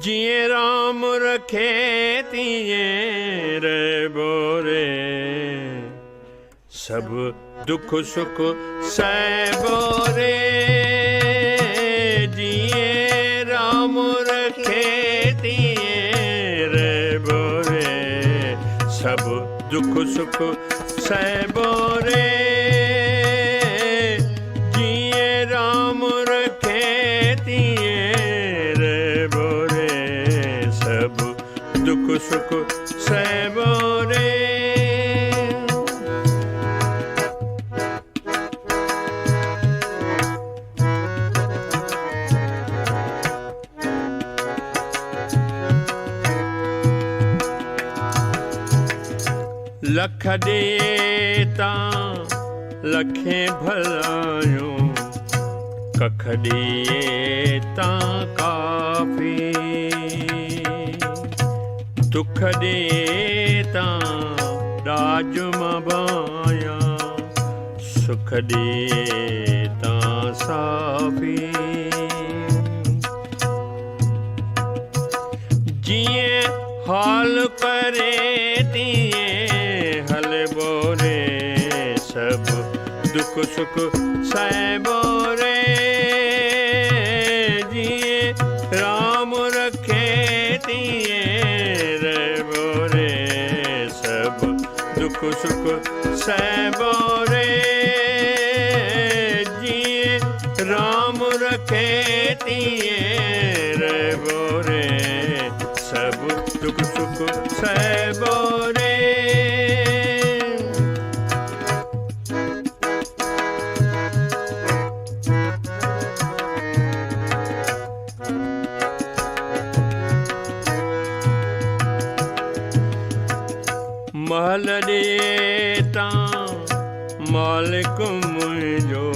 जिए राम रखे तिए रे बोरे, सब दुख सुख सह बोरे। जिए राम रखे तिए रे बोरे, सब दुख सुख सह बोरे। जिए राम रखे तिए रे बोरे, सब दुख सुख सह बोरे। लख देता लखे भलायो, कख देता काफी। दुख देता राज मबाया, सुख देता साफी। जिए हाल करे तिए हल बोरे, सब दुख सुख सह बोरे। जिए राम रखे तिए रे बोरे, सब दुख सुख सह बोरे। जिए राम रखे तिए रे बोरे, सब दुख सुख सह बोरे। महल देता मालिक मुझो,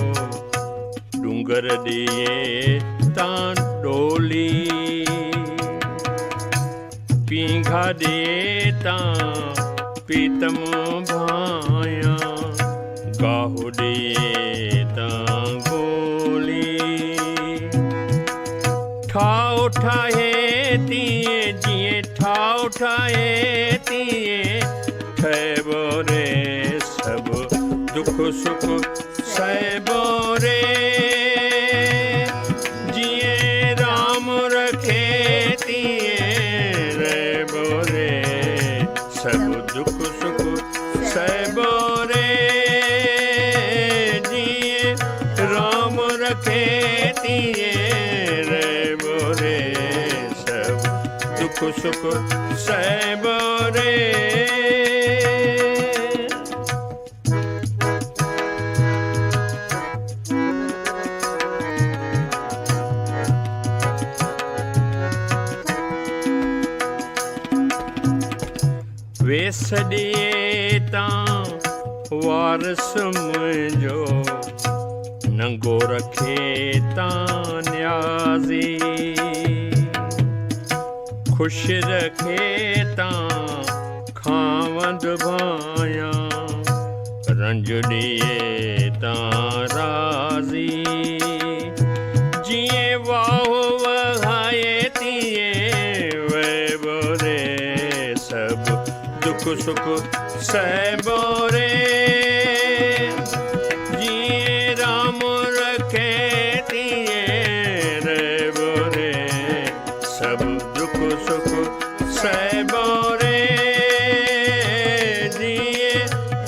डूंगर दिए तां डोली। पींघा देता पीतम भाया, गाहु देता गोली। ठाव ठाहे तिए जिए ठाव ठाहे तिए सह बोरे, सब दुख सुख सह बोरे। जिए राम रखे तिए रे बोरे, सब दुख सुख सह बोरे। जिए राम रखे तिए रे बोरे, सब दुख सुख सह बोरे। वेस देता वारस मुझो, नंगो रखे तां न्याज़ी। खुश रखे तां खावंद भाया, रंज दिए तां राज़ी। जिए वाहो वहाए तिए वे बोरे, सब दुख सुख सह बोरे। जिए राम रखे तिए रे बोरे, सब दुख सुख सह बोरे। जिए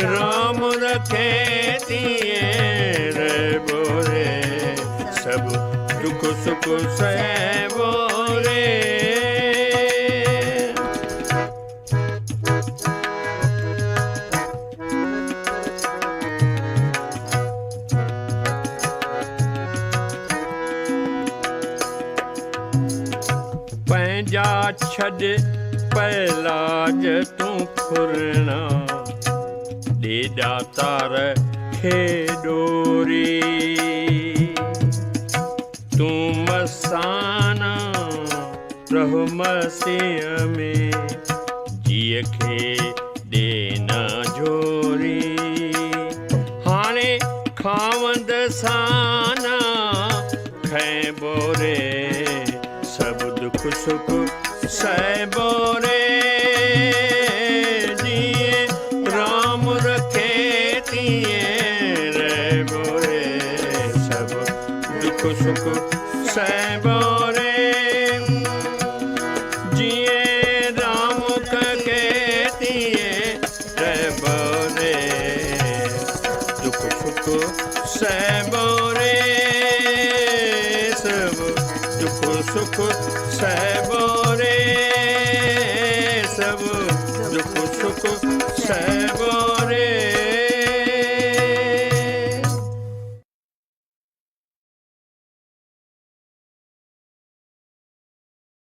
राम रखे तिए रे बोरे, सब दुख सुख सह बोरे। पंहिंजा छॾ पहलाज तूं फुरना, ॾेॾा तार खे डोरी। तूं मसाना रह मसीह में, जीअ खे ॾे न झोरी। हाणे खावंद साना खै बोरे, सब दुख दुख सुख सहबो रे, जिए राम रखे तिए रहबो रे, सब दुख सुख सहबो रे, जिए राम कके तिए रहबो रे, दुख सुख सहबो रे, सब दुख सुख सहबो रे, सब दुख सुख सहबो